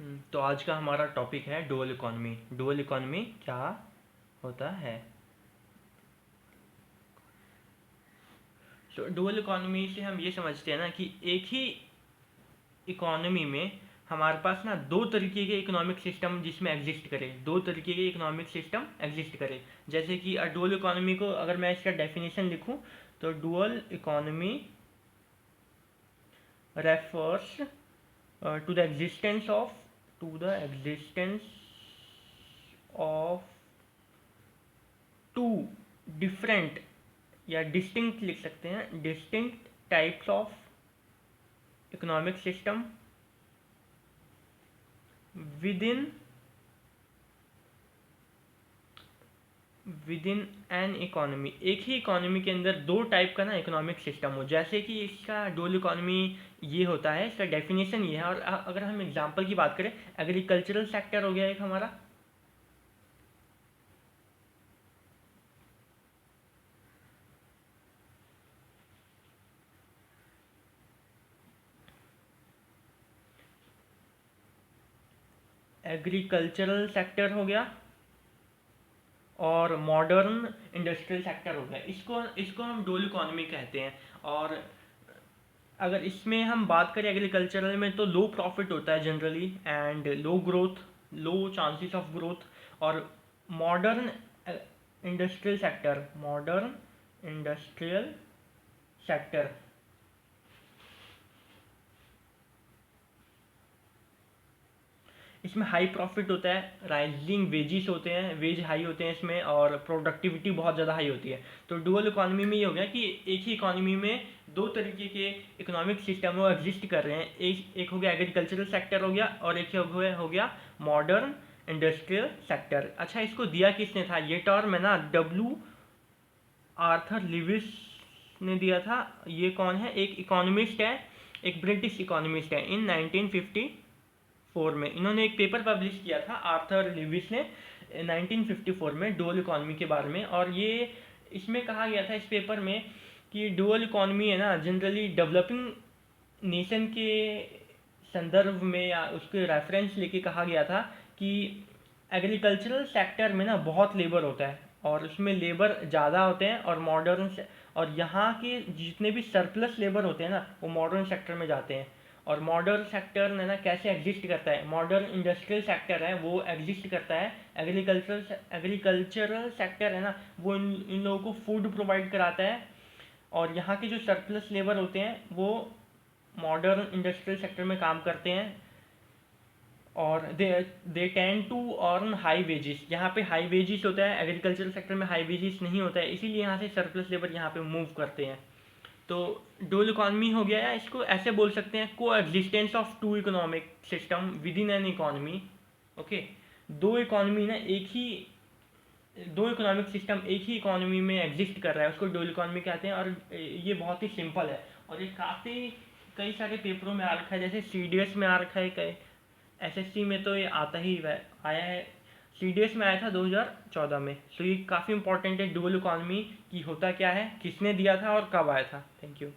तो आज का हमारा टॉपिक है डुअल इकोनॉमी। डुअल इकोनॉमी क्या होता है? तो डुअल इकोनॉमी से हम ये समझते हैं ना कि एक ही इकोनॉमी में हमारे पास ना दो तरीके के इकोनॉमिक सिस्टम जिसमें एग्जिस्ट करे, दो तरीके के इकोनॉमिक सिस्टम एग्जिस्ट करे। जैसे कि डुअल इकोनॉमी को अगर मैं इसका डेफिनेशन लिखूं तो dual economy refers to the existence of two different या डिस्टिंक्ट लिख सकते हैं, distinct types of economic system within an economy. एक ही इकोनॉमी के अंदर दो टाइप का ना इकोनॉमिक सिस्टम हो। जैसे कि इसका डुअल इकोनॉमी ये होता है, इसका डेफिनेशन ये है। और अगर हम एग्जांपल की बात करें, एग्रीकल्चरल सेक्टर हो गया एक हमारा, एग्रीकल्चरल सेक्टर हो गया और मॉडर्न इंडस्ट्रियल सेक्टर हो गया। इसको इसको हम डुअल इकोनॉमी कहते हैं। और अगर इसमें हम बात करें एग्रीकल्चरल में तो लो प्रॉफिट होता है generally and low growth, low chances of growth. और मॉडर्न इंडस्ट्रियल सेक्टर इसमें हाई प्रॉफिट होता है, राइजिंग वेजेस होते हैं, वेज हाई होते हैं इसमें, और प्रोडक्टिविटी बहुत ज़्यादा हाई होती है। तो डुअल इकोनॉमी में ये हो गया कि एक ही इकोनॉमी में दो तरीके के इकोनॉमिक सिस्टम वो एग्जिस्ट कर रहे हैं। एक हो गया एग्रीकल्चरल सेक्टर हो गया और एक हो गया मॉडर्न इंडस्ट्रियल सेक्टर। अच्छा, इसको दिया किसने था ये टर्म है ना? डब्ल्यू आर्थर लिविस ने दिया था। ये कौन है? एक इकोनॉमिस्ट है, एक ब्रिटिश इकोनॉमिस्ट है। इन 1954 में इन्होंने एक पेपर पब्लिश किया था, आर्थर लिविस ने 1954 में, डुअल इकोनॉमी के बारे में। और ये इसमें कहा गया था इस पेपर में कि डुअल इकोनॉमी है ना, जनरली डेवलपिंग नेशन के संदर्भ में या उसके रेफरेंस लेके कहा गया था कि एग्रीकल्चरल सेक्टर में ना बहुत लेबर होता है और उसमें लेबर ज़्यादा होते हैं। और यहाँ के जितने भी सरप्लस लेबर होते हैं ना, वो मॉडर्न सेक्टर में जाते हैं। और मॉडर्न सेक्टर में ना कैसे एग्जिस्ट करता है? मॉडर्न इंडस्ट्रियल सेक्टर है वो एग्जिस्ट करता है। एग्रीकल्चरल सेक्टर है ना, वो इन लोगों को फूड प्रोवाइड कराता है। और यहाँ के जो सरप्लस लेबर होते हैं वो मॉडर्न इंडस्ट्रियल सेक्टर में काम करते हैं और they tend to earn high wages. यहाँ पे हाई वेजेस होता है, एग्रीकल्चरल सेक्टर में हाई वेजेस नहीं होता है, इसीलिए यहाँ से सरप्लस लेबर यहाँ पे मूव करते हैं। तो डुअल इकोनॉमी हो गया, या इसको ऐसे बोल सकते हैं को existence of two economic system within an economy. Okay, दो इकोनॉमी ना दो इकोनॉमिक सिस्टम एक ही इकोनॉमी में एग्जिस्ट कर रहा है, उसको डुअल इकोनॉमी कहते हैं। और ये बहुत ही सिंपल है और ये काफ़ी कई सारे पेपरों में आ रखा है, जैसे CDS में आ रखा है, कई SSC में तो ये आया है। CDS में आया था 2014 में। तो ये काफ़ी इंपॉर्टेंट है डुअल इकोनॉमी की होता क्या है, किसने दिया था और कब आया था। Thank you.